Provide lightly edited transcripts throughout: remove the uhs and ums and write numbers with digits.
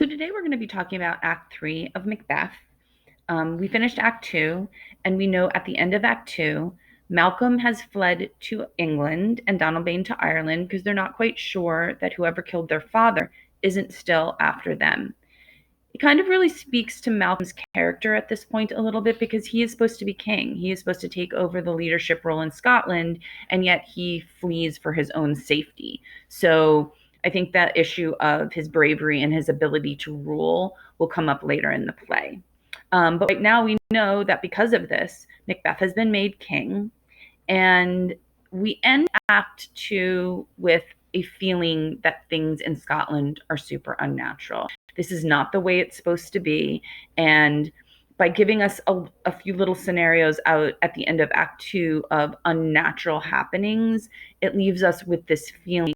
So today we're going to be talking about Act 3 of Macbeth. We finished Act 2, and we know at the end of Act 2, Malcolm has fled to England and Donalbain to Ireland because they're not quite sure that whoever killed their father isn't still after them. It kind of really speaks to Malcolm's character at this point a little bit because he is supposed to be king. He is supposed to take over the leadership role in Scotland, and yet he flees for his own safety. So I think that issue of his bravery and his ability to rule will come up later in the play. But right now we know that because of this, Macbeth has been made king, and we end Act 2 with a feeling that things in Scotland are super unnatural. This is not the way it's supposed to be. And by giving us a few little scenarios out at the end of Act 2 of unnatural happenings, it leaves us with this feeling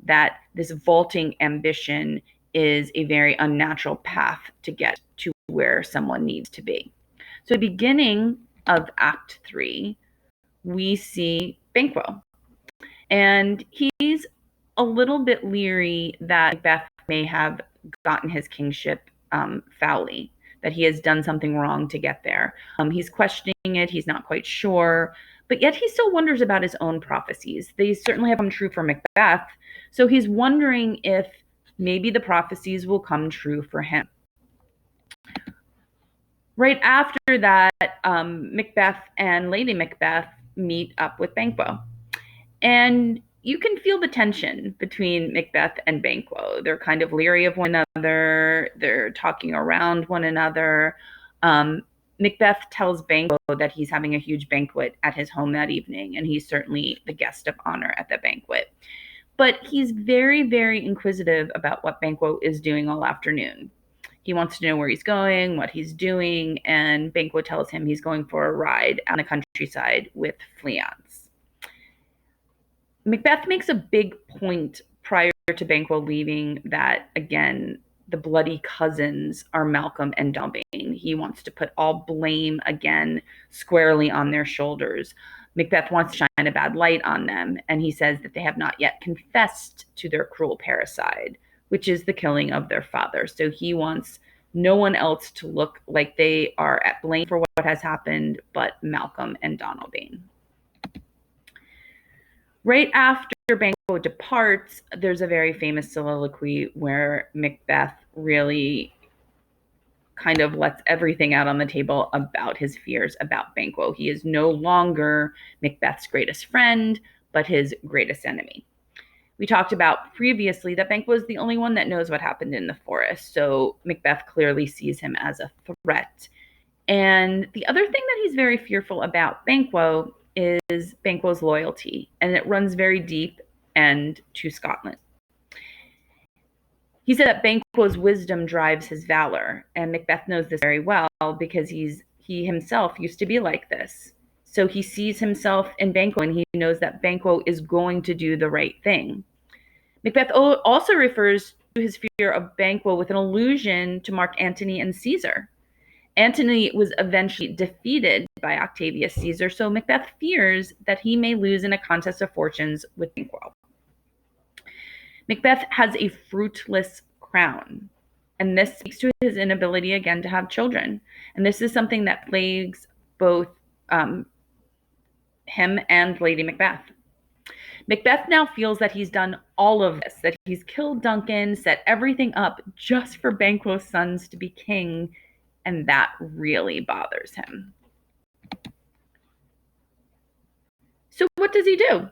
that this vaulting ambition is a very unnatural path to get to where someone needs to be. So, the beginning of Act 3, we see Banquo. And he's a little bit leery that Macbeth may have gotten his kingship foully, that he has done something wrong to get there. He's questioning it, he's not quite sure, but yet he still wonders about his own prophecies. They certainly have come true for Macbeth, so he's wondering if maybe the prophecies will come true for him. Right after that, Macbeth and Lady Macbeth meet up with Banquo. And you can feel the tension between Macbeth and Banquo. They're kind of leery of one another. They're talking around one another. Macbeth tells Banquo that he's having a huge banquet at his home that evening, and he's certainly the guest of honor at the banquet. But he's very, very inquisitive about what Banquo is doing all afternoon. He wants to know where he's going, what he's doing, and Banquo tells him he's going for a ride on the countryside with Fleance. Macbeth makes a big point prior to Banquo leaving that, again, the bloody cousins are Malcolm and Donalbain. He wants to put all blame again squarely on their shoulders. Macbeth wants to shine a bad light on them, and he says that they have not yet confessed to their cruel parricide, which is the killing of their father. So he wants no one else to look like they are at blame for what has happened but Malcolm and Donalbain. Right after Banquo departs, there's a very famous soliloquy where Macbeth really kind of lets everything out on the table about his fears about Banquo. He is no longer Macbeth's greatest friend, but his greatest enemy. We talked about previously that Banquo is the only one that knows what happened in the forest, so Macbeth clearly sees him as a threat. And the other thing that he's very fearful about Banquo is Banquo's loyalty, and it runs very deep and to Scotland. He said that Banquo's wisdom drives his valor, and Macbeth knows this very well because he himself used to be like this. So he sees himself in Banquo, and he knows that Banquo is going to do the right thing. Macbeth also refers to his fear of Banquo with an allusion to Mark Antony and Caesar. Antony was eventually defeated by Octavius Caesar, so Macbeth fears that he may lose in a contest of fortunes with Banquo. Macbeth has a fruitless crown, and this speaks to his inability again to have children. And this is something that plagues both him and Lady Macbeth. Macbeth now feels that he's done all of this, that he's killed Duncan, set everything up just for Banquo's sons to be king, and that really bothers him. So what does he do?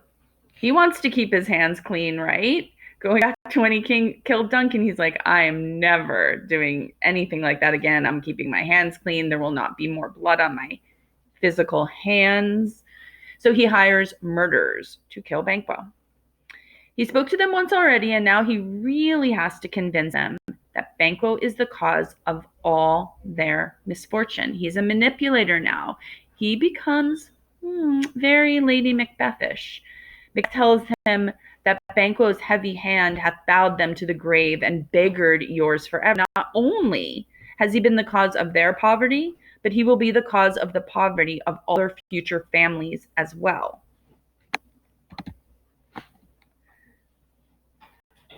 He wants to keep his hands clean, right? Going back to when he killed Duncan, he's like, I am never doing anything like that again. I'm keeping my hands clean. There will not be more blood on my physical hands. So he hires murderers to kill Banquo. He spoke to them once already, and now he really has to convince them that Banquo is the cause of all their misfortune. He's a manipulator now. He becomes very Lady Macbethish. Macbeth tells him that Banquo's heavy hand hath bowed them to the grave and beggared yours forever. Not only has he been the cause of their poverty, but he will be the cause of the poverty of all their future families as well.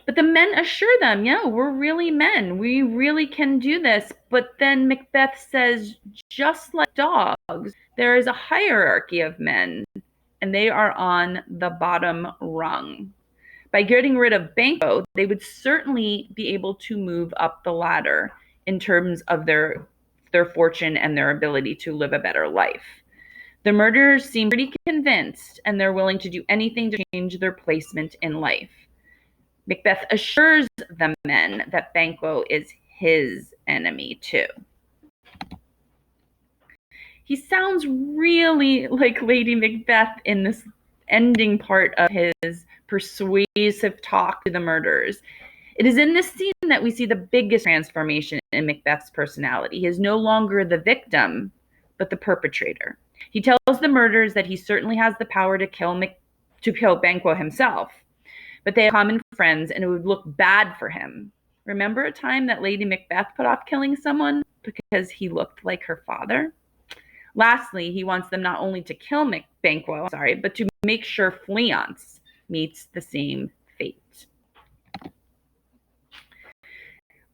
But the men assure them, yeah, we're really men. We really can do this. But then Macbeth says, just like dogs, there is a hierarchy of men, and they are on the bottom rung. By getting rid of Banquo, they would certainly be able to move up the ladder in terms of their fortune and their ability to live a better life. The murderers seem pretty convinced, and they're willing to do anything to change their placement in life. Macbeth assures the men that Banquo is his enemy too. He sounds really like Lady Macbeth in this ending part of his persuasive talk to the murderers. It is in this scene that we see the biggest transformation in Macbeth's personality. He is no longer the victim, but the perpetrator. He tells the murderers that he certainly has the power to kill Banquo himself, but they have common friends and it would look bad for him. Remember a time that Lady Macbeth put off killing someone because he looked like her father? Lastly, he wants them not only to kill Banquo, but to make sure Fleance meets the same fate.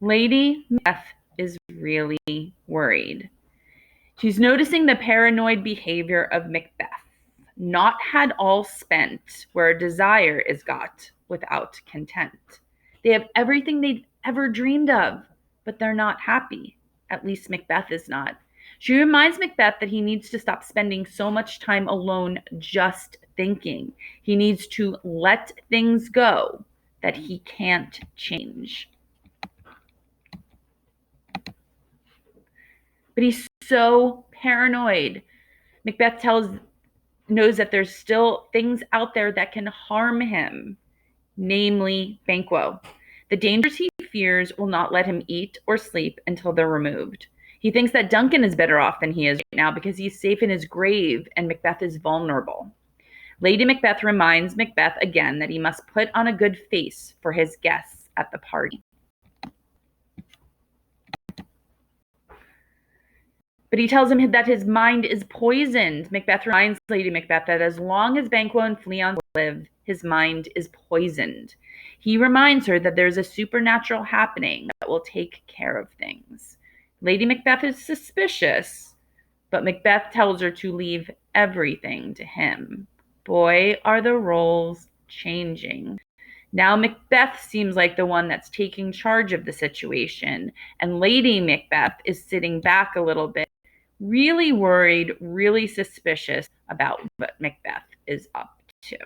Lady Macbeth is really worried. She's noticing the paranoid behavior of Macbeth. Not had all spent where a desire is got without content. They have everything they'd ever dreamed of, but they're not happy. At least Macbeth is not. She reminds Macbeth that he needs to stop spending so much time alone just thinking. He needs to let things go that he can't change. But he's so paranoid. Macbeth knows that there's still things out there that can harm him, namely Banquo. The dangers he fears will not let him eat or sleep until they're removed. He thinks that Duncan is better off than he is right now because he's safe in his grave and Macbeth is vulnerable. Lady Macbeth reminds Macbeth again that he must put on a good face for his guests at the party. But he tells him that his mind is poisoned. Macbeth reminds Lady Macbeth that as long as Banquo and Fleance live, his mind is poisoned. He reminds her that there's a supernatural happening that will take care of things. Lady Macbeth is suspicious, but Macbeth tells her to leave everything to him. Boy, are the roles changing. Now Macbeth seems like the one that's taking charge of the situation, and Lady Macbeth is sitting back a little bit, really worried, really suspicious about what Macbeth is up to.